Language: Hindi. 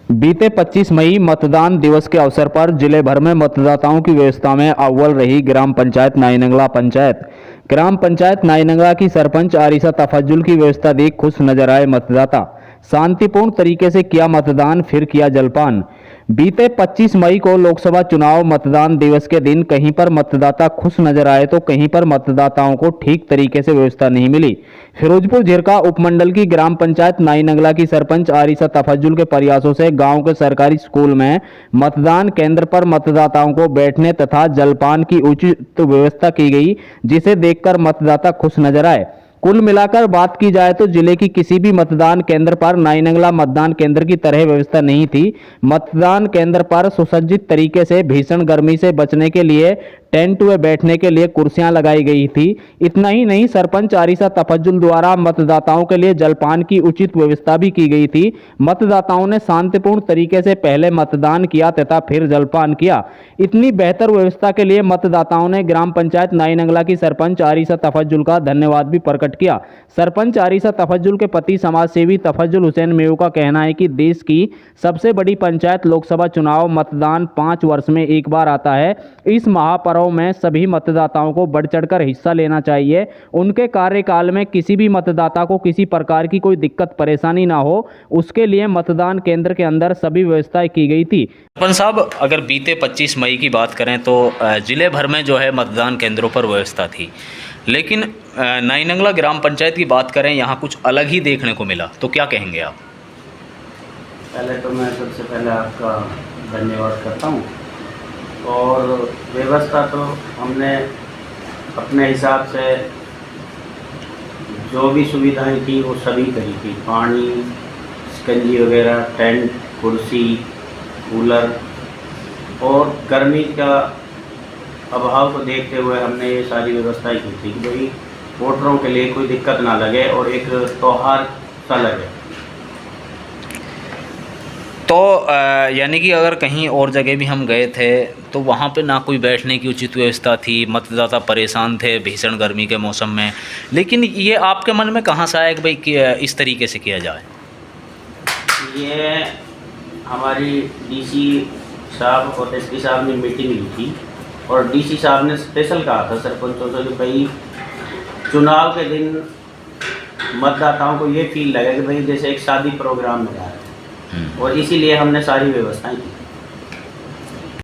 बीते 25 मई मतदान दिवस के अवसर पर जिले भर में मतदाताओं की व्यवस्था में अव्वल रही ग्राम पंचायत नाईनंगला पंचायत। ग्राम पंचायत नाईनंगला की सरपंच आरिशा तफज्जुल की व्यवस्था देख खुश नजर आए मतदाता। शांतिपूर्ण तरीके से किया मतदान, फिर किया जलपान। बीते 25 मई को लोकसभा चुनाव मतदान दिवस के दिन कहीं पर मतदाता खुश नजर आए तो कहीं पर मतदाताओं को ठीक तरीके से व्यवस्था नहीं मिली। फिरोजपुर झिरका उपमंडल की ग्राम पंचायत नाईनंगला की सरपंच आरिशा तफज्जुल के प्रयासों से गांव के सरकारी स्कूल में मतदान केंद्र पर मतदाताओं को बैठने तथा जलपान की उचित व्यवस्था की गई, जिसे देखकर मतदाता खुश नजर आए। कुल मिलाकर बात की जाए तो जिले की किसी भी मतदान केंद्र पर नाईनंगला मतदान केंद्र की तरह व्यवस्था नहीं थी। मतदान केंद्र पर सुसज्जित तरीके से भीषण गर्मी से बचने के लिए टेंट व बैठने के लिए कुर्सियां लगाई गई थी। इतना ही नहीं, सरपंच आरिशा तफज्जुल द्वारा मतदाताओं के लिए जलपान की उचित व्यवस्था भी की गई थी। मतदाताओं ने शांतिपूर्ण तरीके से पहले मतदान किया तथा फिर जलपान किया। इतनी बेहतर व्यवस्था के लिए मतदाताओं ने ग्राम पंचायत नाईनंगला की सरपंच आरिशा तफज्जुल का धन्यवाद भी प्रकट किया। सरपंच आरिशा तफज्जुल के पति समाज सेवी तफज्जुल हुसैन मेऊ का कहना है कि देश की सबसे बड़ी पंचायत लोकसभा चुनाव मतदान 5 वर्ष में एक बार आता है। इस महापर्व में सभी मतदाताओं को बढ़ चढ़कर हिस्सा लेना चाहिए। उनके कार्यकाल में किसी भी मतदाता को किसी प्रकार की कोई दिक्कत परेशानी ना हो, उसके लिए मतदान केंद्र के अंदर सभी व्यवस्थाएं की गई थी। सरपंच साहब, अगर बीते 25 मई की बात करें तो जिले भर में जो है मतदान केंद्रों पर व्यवस्था थी, लेकिन नाईनंगला ग्राम पंचायत की बात करें, यहाँ कुछ अलग ही देखने को मिला, तो क्या कहेंगे आप? पहले तो मैं सबसे पहले आपका धन्यवाद करता हूँ। और व्यवस्था तो हमने अपने हिसाब से जो भी सुविधाएं थी वो सभी करी थी। पानी, शिकंजी वगैरह, टेंट, कुर्सी, कूलर, और गर्मी का अभाव को देखते हुए हमने ये सारी व्यवस्थाएं की थी कि भाई वोटरों के लिए कोई दिक्कत ना लगे और एक त्योहार सा लगे। तो यानी कि अगर कहीं और जगह भी हम गए थे तो वहाँ पे ना कोई बैठने की उचित व्यवस्था थी, मतदाता परेशान थे भीषण गर्मी के मौसम में, लेकिन ये आपके मन में कहाँ से आया कि भाई कि इस तरीके से किया जाए? ये हमारी डीसी साहब और एसपी साहब ने मीटिंग ली थी और डीसी साहब ने स्पेशल कहा था सरपंचों से कि भाई चुनाव के दिन मतदाताओं को ये फील लगे कि भाई जैसे एक शादी प्रोग्राम में जा रहे हैं, और इसीलिए हमने सारी व्यवस्थाएं की।